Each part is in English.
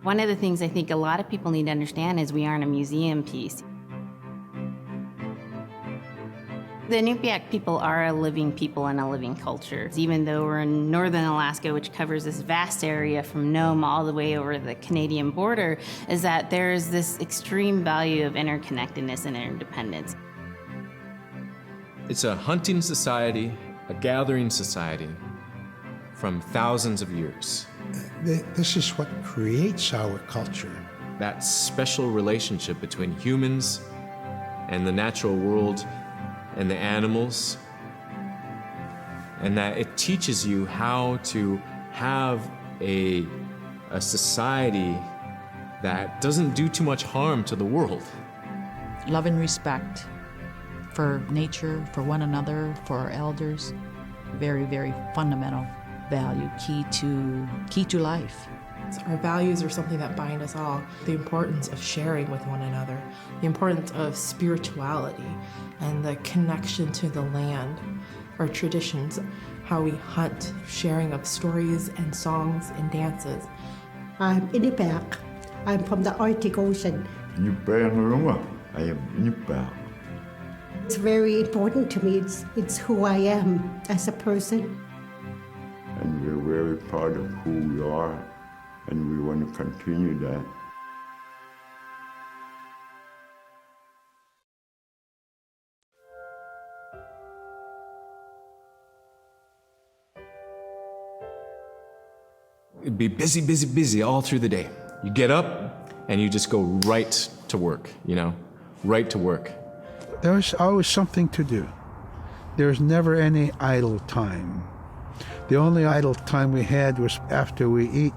One of the things I think a lot of people need to understand is we aren't a museum piece. The Inupiaq people are a living people and a living culture. Even though we're in northern Alaska, which covers this vast area from Nome all the way over the Canadian border, is that there's this extreme value of interconnectedness and interdependence. It's a hunting society, a gathering society from thousands of years. This is what creates our culture. That special relationship between humans and the natural world and the animals, and that it teaches you how to have a society that doesn't do too much harm to the world. Love and respect for nature, for one another, for our elders. Very, very fundamental value, key to life. Our values are something that bind us all. The importance of sharing with one another, the importance of spirituality, and the connection to the land, our traditions, how we hunt, sharing of stories and songs and dances. I'm Inupiaq. I'm from the Arctic Ocean. I am Inupiaq. It's very important to me. It's who I am as a person. And we're very proud of who we are, and we want to continue that. It'd be busy, busy, busy all through the day. You get up and you just go right to work, right to work. There was always something to do. There was never any idle time. The only idle time we had was after we eat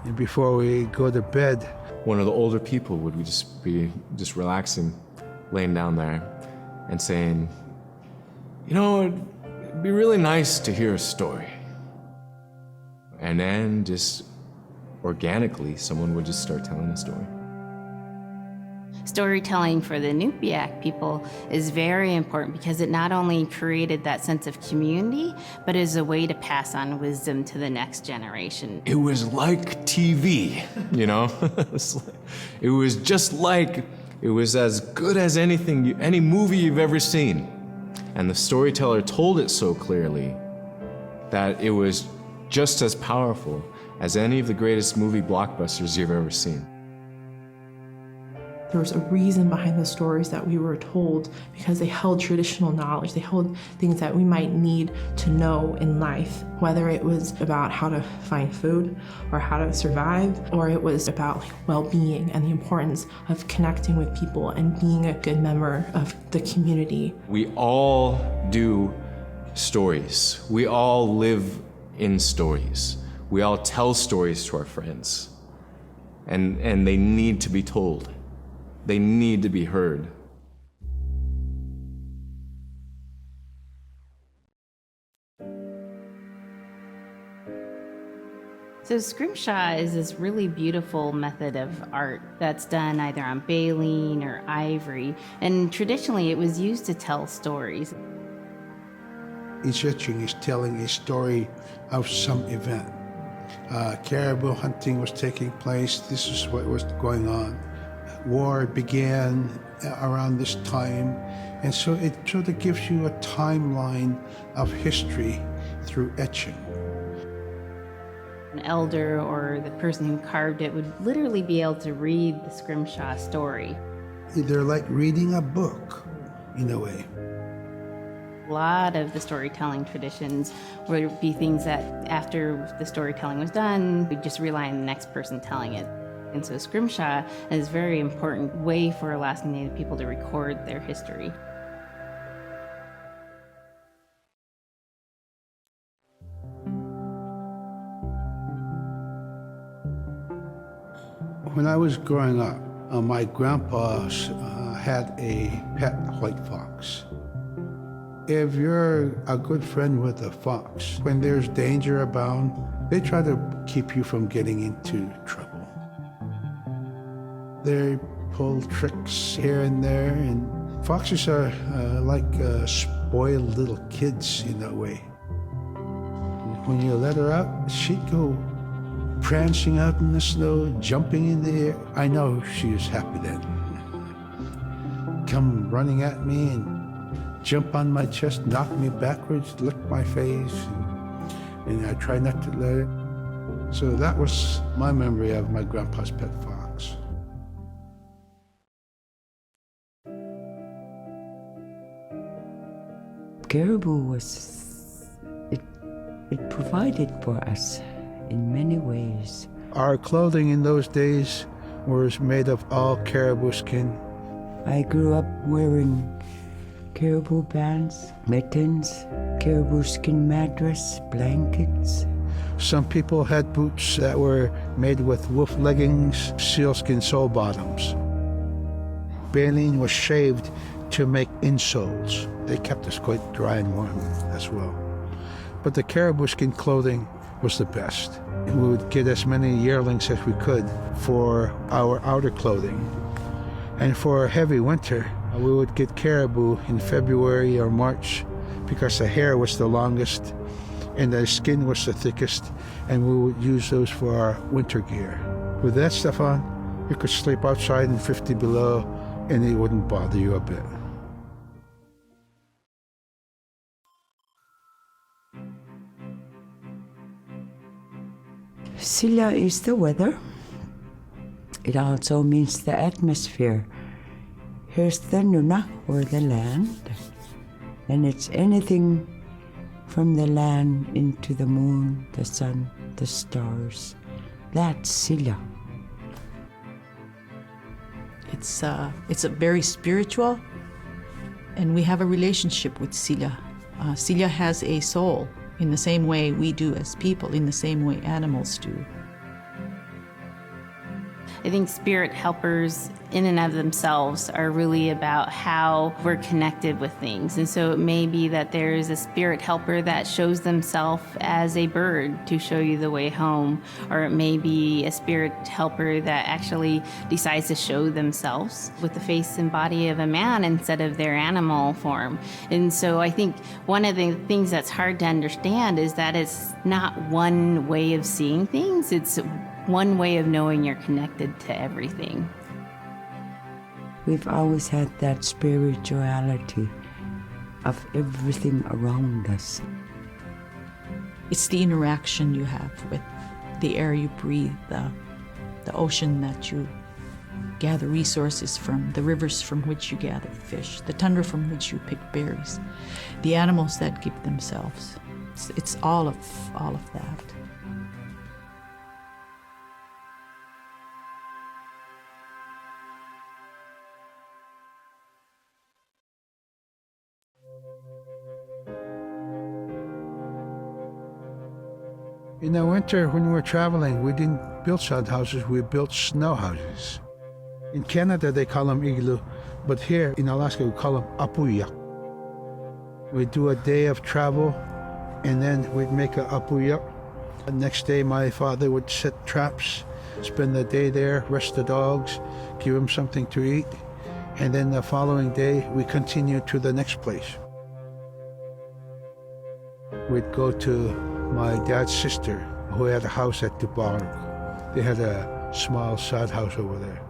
and before we go to bed. One of the older people would be relaxing, laying down there and saying, it'd be really nice to hear a story. And then just organically, someone would just start telling a story. Storytelling for the Inupiaq people is very important because it not only created that sense of community, but is a way to pass on wisdom to the next generation. It was like TV, It was just like, it was as good as any movie you've ever seen. And the storyteller told it so clearly that it was just as powerful as any of the greatest movie blockbusters you've ever seen. There was a reason behind the stories that we were told because they held traditional knowledge. They held things that we might need to know in life, whether it was about how to find food or how to survive, or it was about well-being and the importance of connecting with people and being a good member of the community. We all do stories. We all live in stories. We all tell stories to our friends, and they need to be told. They need to be heard. So scrimshaw is this really beautiful method of art that's done either on baleen or ivory, and traditionally it was used to tell stories. Each etching is telling a story of some event. Caribou hunting was taking place. This is what was going on. War began around this time, and so it sort of gives you a timeline of history through etching. An elder or the person who carved it would literally be able to read the scrimshaw story. They're like reading a book, in a way. A lot of the storytelling traditions would be things that after the storytelling was done, we'd just rely on the next person telling it. And so scrimshaw is a very important way for Alaskan Native people to record their history. When I was growing up, my grandpa had a pet white fox. If you're a good friend with a fox, when there's danger abound, they try to keep you from getting into trouble. They pull tricks here and there, and foxes are like spoiled little kids in a way. When you let her out, she'd go prancing out in the snow, jumping in the air. I know she was happy then. Come running at me and jump on my chest, knock me backwards, lick my face, and I try not to let it. So that was my memory of my grandpa's pet fox. Caribou was, it provided for us in many ways. Our clothing in those days was made of all caribou skin. I grew up wearing caribou bands, mittens, caribou skin mattress, blankets. Some people had boots that were made with wolf leggings, sealskin sole bottoms. Baleen was shaved to make insoles. They kept us quite dry and warm as well. But the caribou skin clothing was the best. We would get as many yearlings as we could for our outer clothing. And for a heavy winter, we would get caribou in February or March because the hair was the longest and the skin was the thickest, and we would use those for our winter gear. With that stuff on, you could sleep outside in 50 below and it wouldn't bother you a bit. SILA is the weather. It also means the atmosphere. Here's the nuna, or the land, and it's anything from the land into the moon, the sun, the stars. That's SILA. It's a very spiritual, and we have a relationship with SILA. SILA has a soul in the same way we do as people, in the same way animals do. I think spirit helpers in and of themselves are really about how we're connected with things. And so it may be that there is a spirit helper that shows themselves as a bird to show you the way home, or it may be a spirit helper that actually decides to show themselves with the face and body of a man instead of their animal form. And so I think one of the things that's hard to understand is that it's not one way of seeing things, it's one way of knowing you're connected to everything. We've always had that spirituality of everything around us. It's the interaction you have with the air you breathe, the ocean that you gather resources from, the rivers from which you gather fish, the tundra from which you pick berries, the animals that give themselves. It's all of that. In the winter, when we were traveling, we didn't build sod houses, we built snow houses. In Canada, they call them igloo, but here in Alaska, we call them apuya. We'd do a day of travel, and then we'd make a apuya. The next day, my father would set traps, spend the day there, rest the dogs, give them something to eat, and then the following day, we continued to the next place. We'd go to my dad's sister, who had a house at Dubarg. They had a small sod house over there.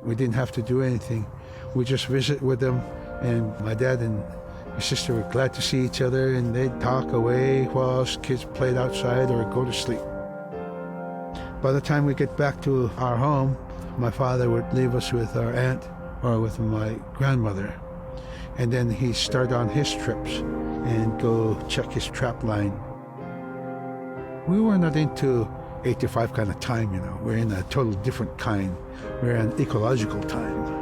We didn't have to do anything. We just visit with them, and my dad and my sister were glad to see each other, and they'd talk away while us kids played outside or go to sleep. By the time we get back to our home, my father would leave us with our aunt or with my grandmother, and then he'd start on his trips and go check his trap line. We were not into 8 to 5 kind of time, you know. We're in a totally different kind. We're in ecological time.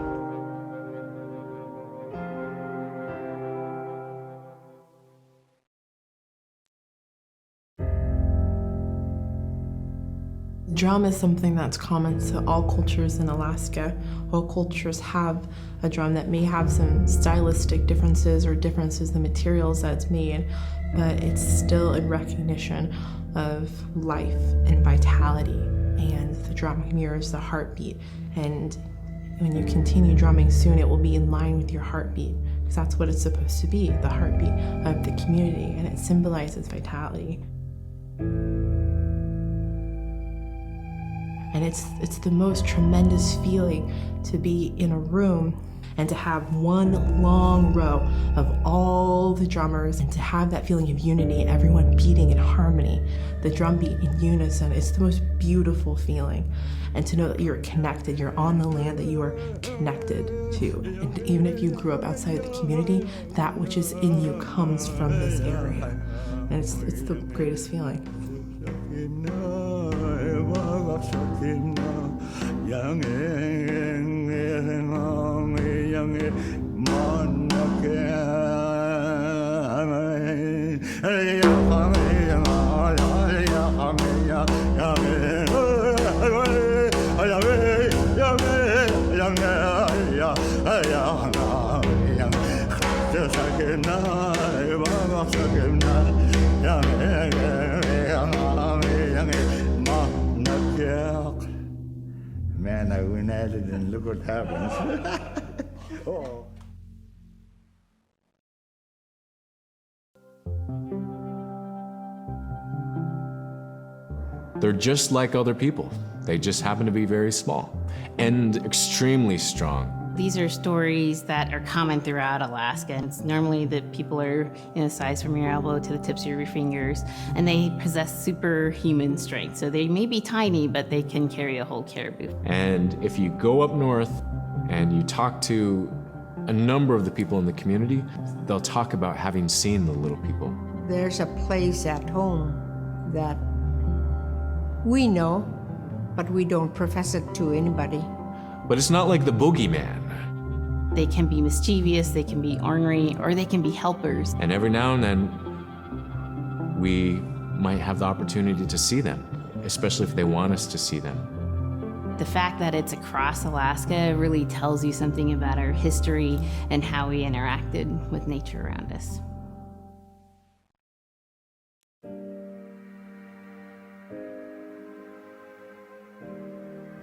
Drum is something that's common to all cultures in Alaska. All cultures have a drum that may have some stylistic differences or differences in the materials that it's made, but it's still a recognition of life and vitality, and the drum mirrors the heartbeat. And when you continue drumming soon, it will be in line with your heartbeat, because that's what it's supposed to be, the heartbeat of the community, and it symbolizes vitality. And it's the most tremendous feeling to be in a room and to have one long row of all the drummers and to have that feeling of unity, everyone beating in harmony, the drum beat in unison. It's the most beautiful feeling. And to know that you're connected, you're on the land that you are connected to. And even if you grew up outside of the community, that which is in you comes from this area. And it's the greatest feeling. Man, I went at it and look what happens. Oh. They're just like other people. They just happen to be very small and extremely strong. These are stories that are common throughout Alaska. It's normally that people are in a size from your elbow to the tips of your fingers, and they possess superhuman strength. So they may be tiny, but they can carry a whole caribou. And if you go up north and you talk to a number of the people in the community, they'll talk about having seen the little people. There's a place at home that we know, but we don't profess it to anybody. But it's not like the boogeyman. They can be mischievous, they can be ornery, or they can be helpers. And every now and then, we might have the opportunity to see them, especially if they want us to see them. The fact that it's across Alaska really tells you something about our history and how we interacted with nature around us.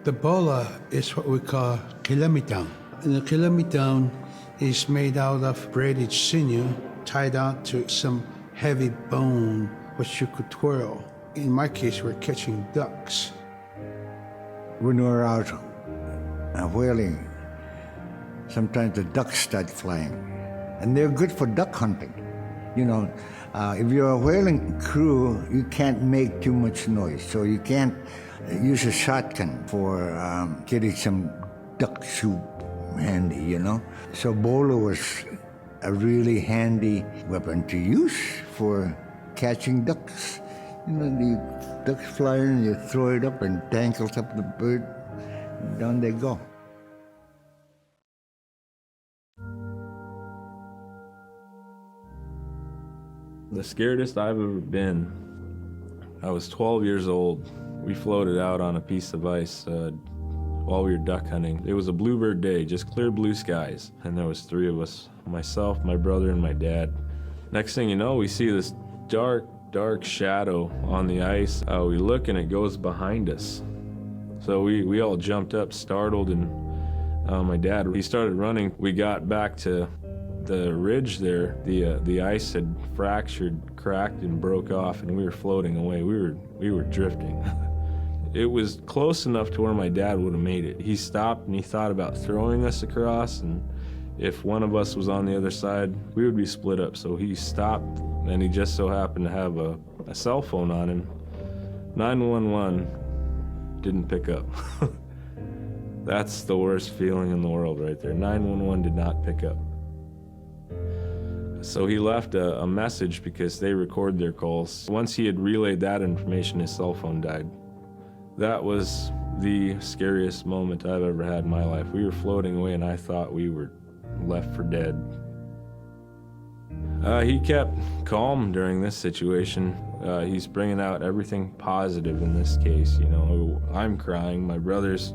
The BOLA is what we call kilamitang. And the kilamitang is made out of braided sinew tied out to some heavy bone which you could twirl. In my case, we're catching ducks. When we're out whaling, sometimes the ducks start flying. And they're good for duck hunting. You know, if you're a whaling crew, you can't make too much noise. So you can't use a shotgun for getting some duck soup handy, you know? So BOLA was a really handy weapon to use for catching ducks. You know, the ducks fly in, you throw it up and tangles up the bird, and down they go. The scaredest I've ever been, I was 12 years old. We floated out on a piece of ice while we were duck hunting. It was a bluebird day, just clear blue skies. And there was 3 of us, myself, my brother, and my dad. Next thing you know, we see this dark shadow on the ice. We look and it goes behind us. So we all jumped up, startled, and my dad, he started running. We got back to the ridge there. The ice had fractured, cracked, and broke off, and we were floating away. We were drifting. It was close enough to where my dad would have made it. He stopped and he thought about throwing us across, and if one of us was on the other side, we would be split up. So he stopped, and he just so happened to have a cell phone on him. 911 didn't pick up. That's the worst feeling in the world right there. 911 did not pick up. So he left a message because they record their calls. Once he had relayed that information, his cell phone died. That was the scariest moment I've ever had in my life. We were floating away and I thought we were left for dead. He kept calm during this situation. He's bringing out everything positive in this case. You know, I'm crying, my brother's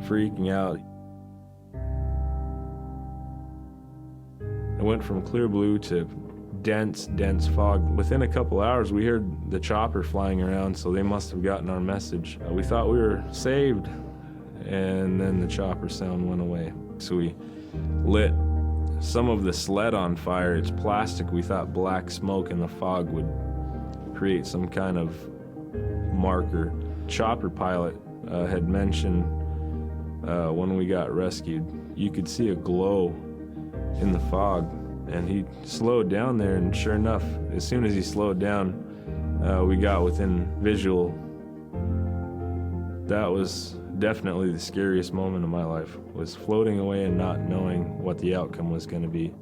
freaking out. It went from clear blue to dense fog. Within a couple hours, we heard the chopper flying around, so they must have gotten our message. We thought we were saved, and then the chopper sound went away. So we lit some of the sled on fire. It's plastic. We thought black smoke in the fog would create some kind of marker. Chopper pilot had mentioned when we got rescued, you could see a glow in the fog, and he slowed down there, and sure enough, as soon as he slowed down, we got within visual. That was definitely the scariest moment of my life, was floating away and not knowing what the outcome was going to be.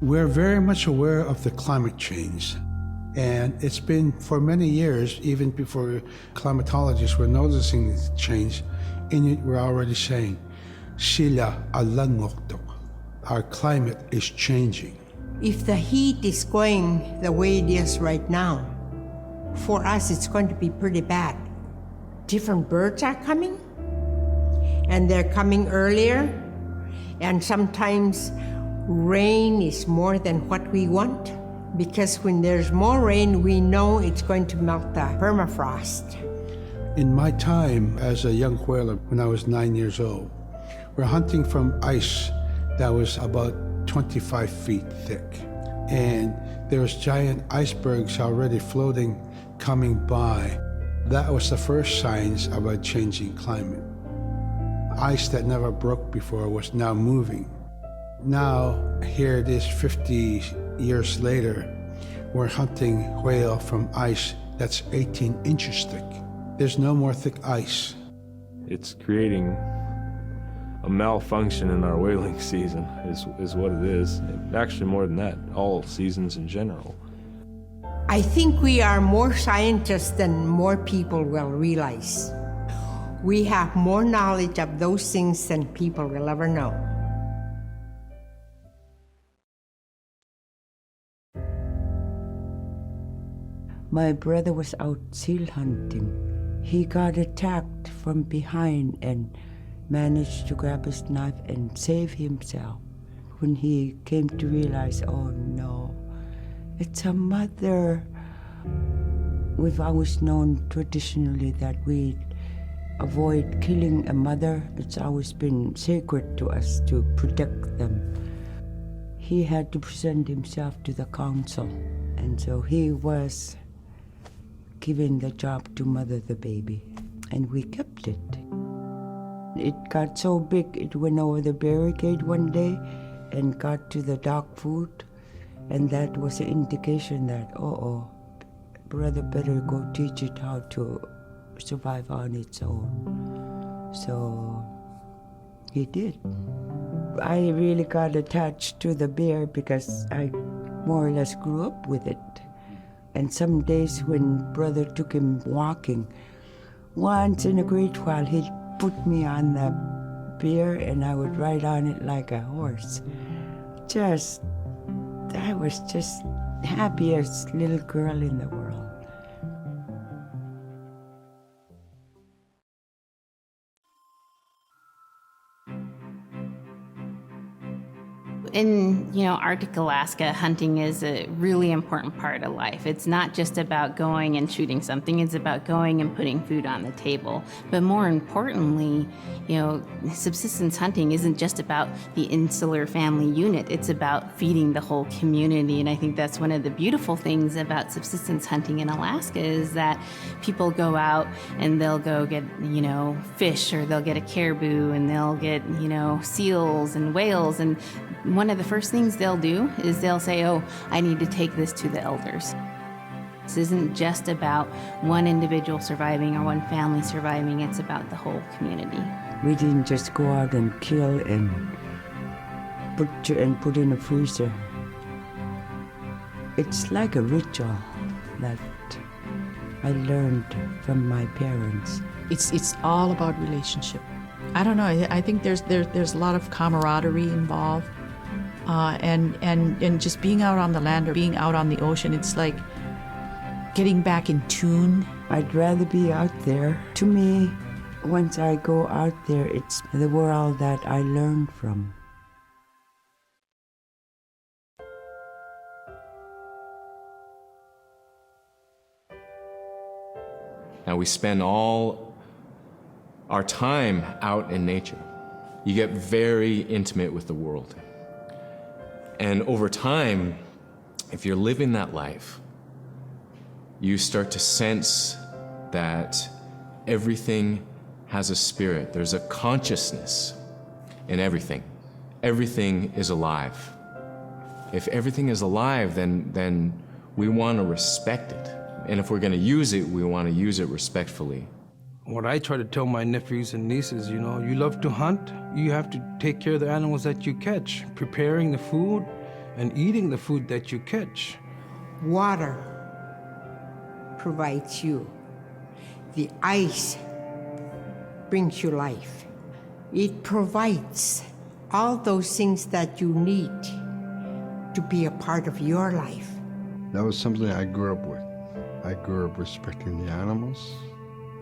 We're very much aware of the climate change. And it's been for many years, even before climatologists were noticing the change, Inuit were already saying, SILA alangoktok. Our climate is changing. If the heat is going the way it is right now, for us it's going to be pretty bad. Different birds are coming, and they're coming earlier, and sometimes rain is more than what we want. Because when there's more rain, we know it's going to melt the permafrost. In my time as a young whaler, when I was 9 years old, we're hunting from ice that was about 25 feet thick. And there was giant icebergs already floating, coming by. That was the first signs of a changing climate. Ice that never broke before was now moving. Now, here it is 50 years later, we're hunting whale from ice that's 18 inches thick. There's no more thick ice. It's creating a malfunction in our whaling season, is what it is. Actually, more than that, all seasons in general. I think we are more scientists than more people will realize. We have more knowledge of those things than people will ever know. My brother was out seal hunting. He got attacked from behind and managed to grab his knife and save himself. When he came to realize, oh no, it's a mother. We've always known traditionally that we avoid killing a mother. It's always been sacred to us to protect them. He had to present himself to the council, and so he was given the job to mother the baby, and we kept it. It got so big, it went over the barricade one day and got to the dog food, and that was an indication that, brother better go teach it how to survive on its own. So he did. I really got attached to the bear because I more or less grew up with it. And some days when brother took him walking, once in a great while he'd put me on the bear and I would ride on it like a horse. I was just happiest little girl in the world. In, Arctic Alaska, hunting is a really important part of life. It's not just about going and shooting something, it's about going and putting food on the table. But more importantly, subsistence hunting isn't just about the insular family unit, it's about feeding the whole community. And I think that's one of the beautiful things about subsistence hunting in Alaska is that people go out and they'll go get, fish, or they'll get a caribou, and they'll get, seals and whales. And one of the first things they'll do is they'll say, I need to take this to the elders. This isn't just about one individual surviving or one family surviving, it's about the whole community. We didn't just go out and kill and put in a freezer. It's like a ritual that I learned from my parents. It's all about relationship. I don't know, I think there's a lot of camaraderie involved. And just being out on the land or being out on the ocean, it's like getting back in tune. I'd rather be out there. To me, once I go out there, it's the world that I learn from. Now we spend all our time out in nature. You get very intimate with the world. And over time, if you're living that life, you start to sense that everything has a spirit. There's a consciousness in everything. Everything is alive. If everything is alive, then we want to respect it. And if we're going to use it, we want to use it respectfully. What I try to tell my nephews and nieces, you know, you love to hunt, you have to take care of the animals that you catch, preparing the food and eating the food that you catch. Water provides you. The ice brings you life. It provides all those things that you need to be a part of your life. That was something I grew up with. I grew up respecting the animals.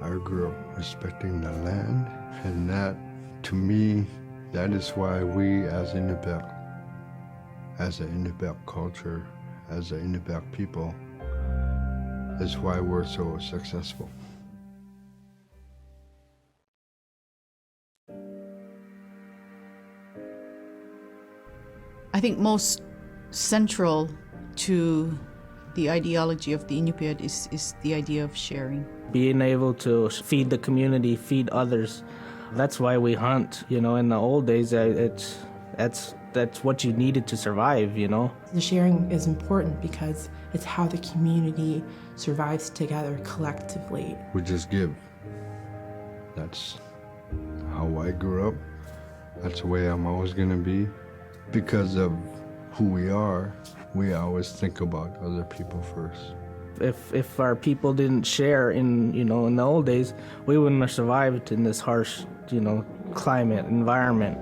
I grew up respecting the land. And that, to me, that is why we as Inupiaq, as an Inupiaq culture, as an Inupiaq people, is why we're so successful. I think most central to the ideology of the Inupiat is the idea of sharing. Being able to feed the community, feed others. That's why we hunt. You know, in the old days, that's what you needed to survive, you know. The sharing is important because it's how the community survives together collectively. We just give. That's how I grew up. That's the way I'm always gonna be. Because of who we are, we always think about other people first. If our people didn't share in the old days, we wouldn't have survived in this harsh, climate, environment.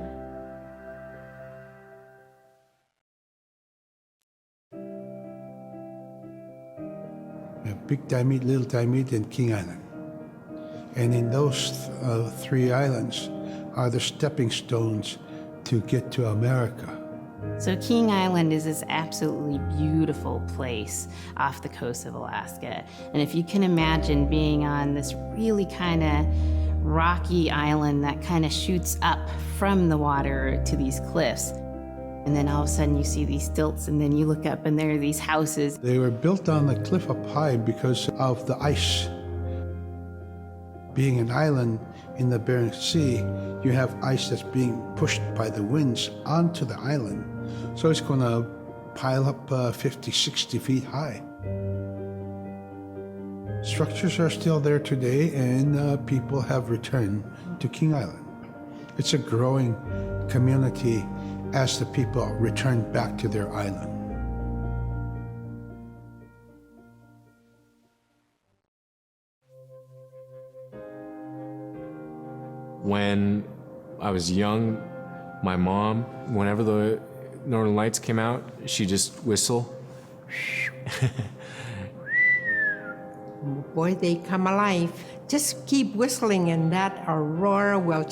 We have Big Diamond, Little Diamond, and King Island. And in those three islands are the stepping stones to get to America. So King Island is this absolutely beautiful place off the coast of Alaska. And if you can imagine being on this really kind of rocky island that kind of shoots up from the water to these cliffs, and then all of a sudden you see these stilts, and then you look up and there are these houses. They were built on the cliff up high because of the ice. Being an island in the Bering Sea, you have ice that's being pushed by the winds onto the island. So it's going to pile up 50, 60 feet high. Structures are still there today, and people have returned to King Island. It's a growing community as the people return back to their island. When I was young, my mom, whenever the Northern Lights came out, she'd just whistle. Boy, they come alive. Just keep whistling and that aurora will,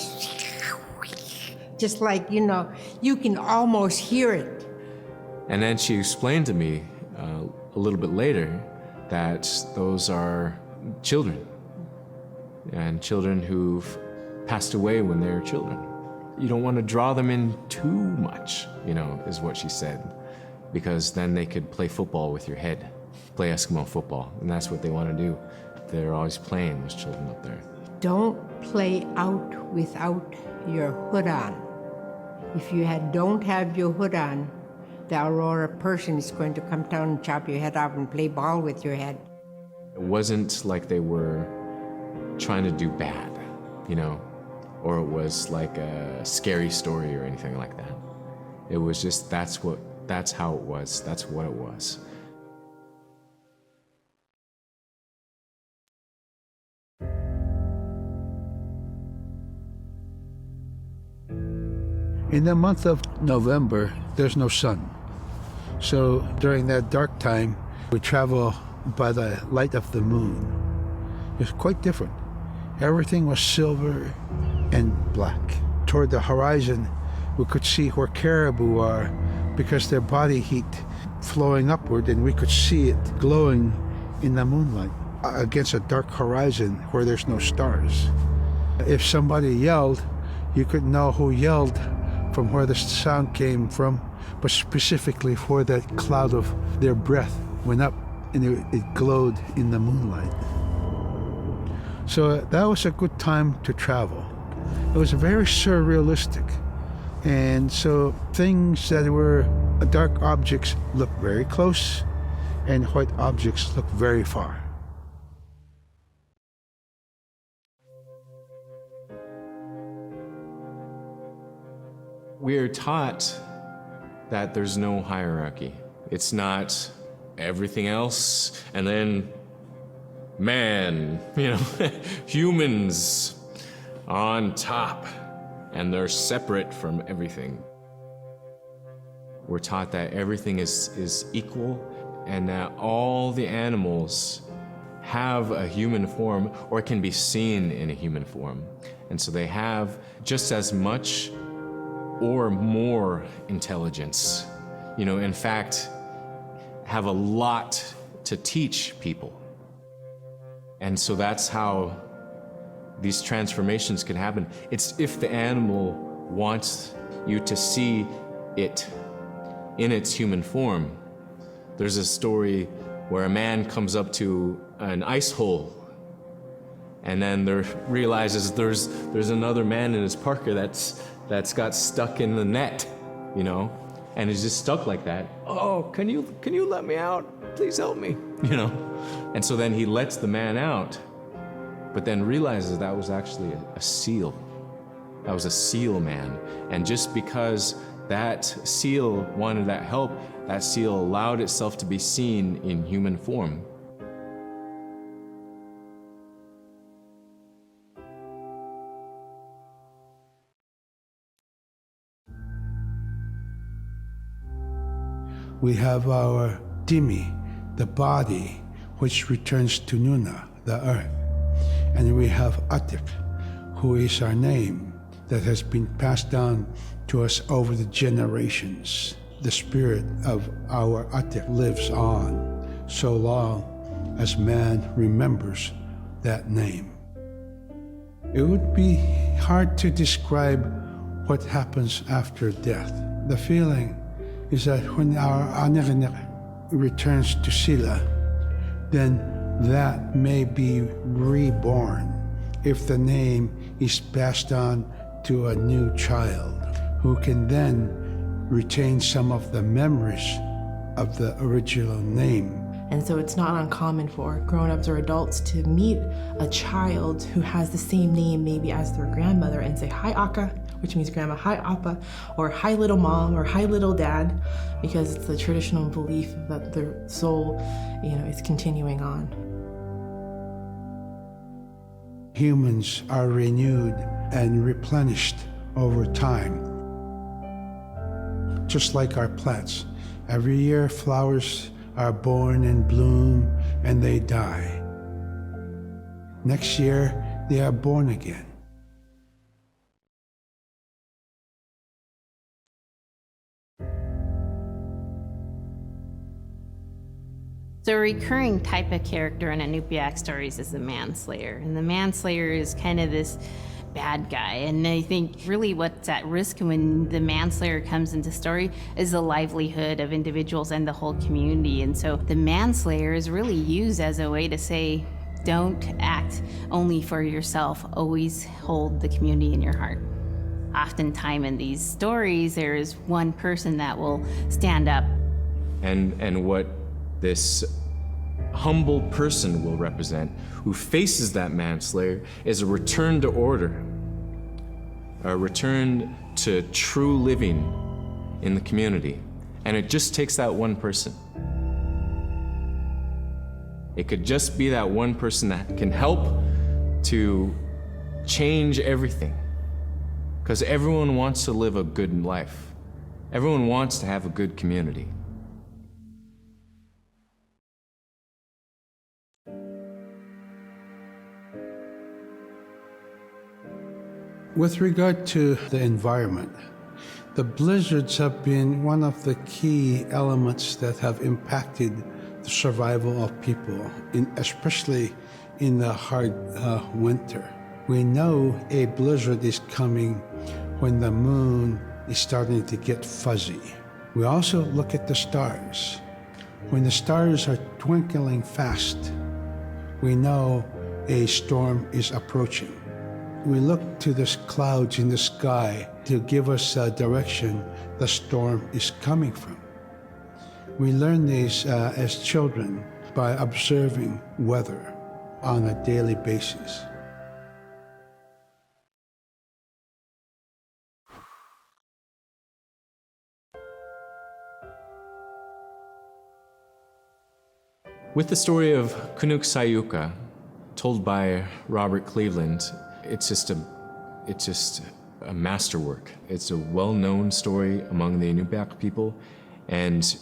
just like, you can almost hear it. And then she explained to me a little bit later that those are children, and children who've passed away when they were children. You don't want to draw them in too much, is what she said, because then they could play football with your head, play Eskimo football, and that's what they want to do. They're always playing, those children up there. Don't play out without your hood on. If you don't have your hood on, the aurora person is going to come down and chop your head off and play ball with your head. It wasn't like they were trying to do bad, or it was like a scary story or anything like that. It was just, that's how it was, that's what it was. In the month of November, there's no sun. So during that dark time, we travel by the light of the moon. It's quite different. Everything was silver and black. Toward the horizon, we could see where caribou are because their body heat flowing upward, and we could see it glowing in the moonlight against a dark horizon where there's no stars. If somebody yelled, you could know who yelled from where the sound came from but specifically for that cloud of their breath went up and it glowed in the moonlight. So that was a good time to travel. It was very surrealistic. And so things that were dark objects look very close, and white objects look very far. We are taught that there's no hierarchy. It's not everything else and then man, humans on top, and they're separate from everything. We're taught that everything is equal and that all the animals have a human form or can be seen in a human form. And so they have just as much or more intelligence. In fact, have a lot to teach people. And so that's how these transformations can happen. It's if the animal wants you to see it in its human form. There's a story where a man comes up to an ice hole and then realizes there's another man in his parka that's got stuck in the net, and is just stuck like that. Oh, can you let me out? Please help me, And so then he lets the man out, but then realizes that was actually a seal. That was a seal man. And just because that seal wanted that help, that seal allowed itself to be seen in human form. We have our Dimi, the body, which returns to Nuna, the earth. And we have Atik, who is our name that has been passed down to us over the generations. The spirit of our Atik lives on so long as man remembers that name. It would be hard to describe what happens after death. The feeling is that when our Anik returns to SILA, then that may be reborn if the name is passed on to a new child who can then retain some of the memories of the original name. And so it's not uncommon for grown-ups or adults to meet a child who has the same name maybe as their grandmother and say, "Hi, Aka," which means grandma, "Hi, Appa," or "Hi, little mom," or "Hi, little dad," because it's the traditional belief that the soul, is continuing on. Humans are renewed and replenished over time. Just like our plants. Every year, flowers are born and bloom and they die. Next year, they are born again. So a recurring type of character in Inupiaq stories is the manslayer. And the manslayer is kind of this bad guy. And I think really what's at risk when the manslayer comes into story is the livelihood of individuals and the whole community. And so the manslayer is really used as a way to say, don't act only for yourself, always hold the community in your heart. Oftentimes in these stories, there is one person that will stand up. And what this humble person will represent, who faces that manslayer, is a return to order, a return to true living in the community. And it just takes that one person. It could just be that one person that can help to change everything. Because everyone wants to live a good life. Everyone wants to have a good community. With regard to the environment, the blizzards have been one of the key elements that have impacted the survival of people, especially in the hard winter. We know a blizzard is coming when the moon is starting to get fuzzy. We also look at the stars. When the stars are twinkling fast, we know a storm is approaching. We look to the clouds in the sky to give us a direction the storm is coming from. We learn these as children by observing weather on a daily basis. With the story of KUNUUKSAAYUKA, told by Robert Cleveland, it's just a masterwork. It's a well-known story among the Inupiaq people, and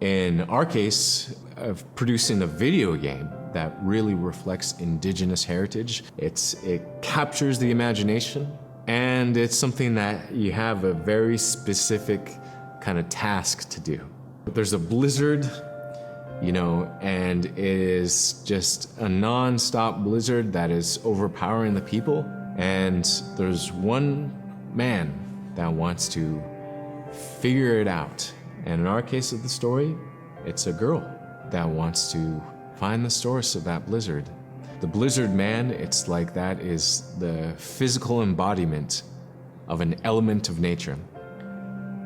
in our case, of producing a video game that really reflects indigenous heritage. It captures the imagination, and it's something that you have a very specific kind of task to do. There's a blizzard, you know, and it is just a non-stop blizzard that is overpowering the people. And there's one man that wants to figure it out. And in our case of the story, it's a girl that wants to find the source of that blizzard. The blizzard man, it's like that is the physical embodiment of an element of nature.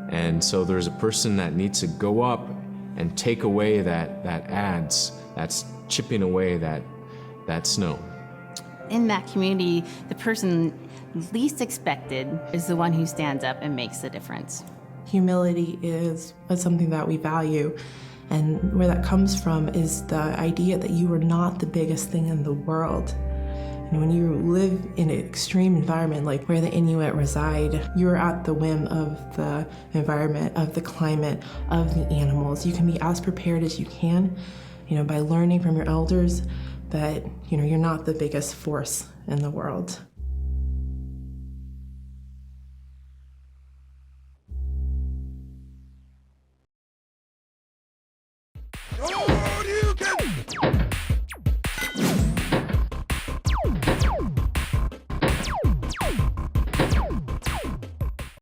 And so there's a person that needs to go up and take away that's chipping away that snow. In that community, the person least expected is the one who stands up and makes the difference. Humility is something that we value, and where that comes from is the idea that you are not the biggest thing in the world. And when you live in an extreme environment like where the Inuit reside, you're at the whim of the environment, of the climate, of the animals. You can be as prepared as you can, by learning from your elders, but you're not the biggest force in the world.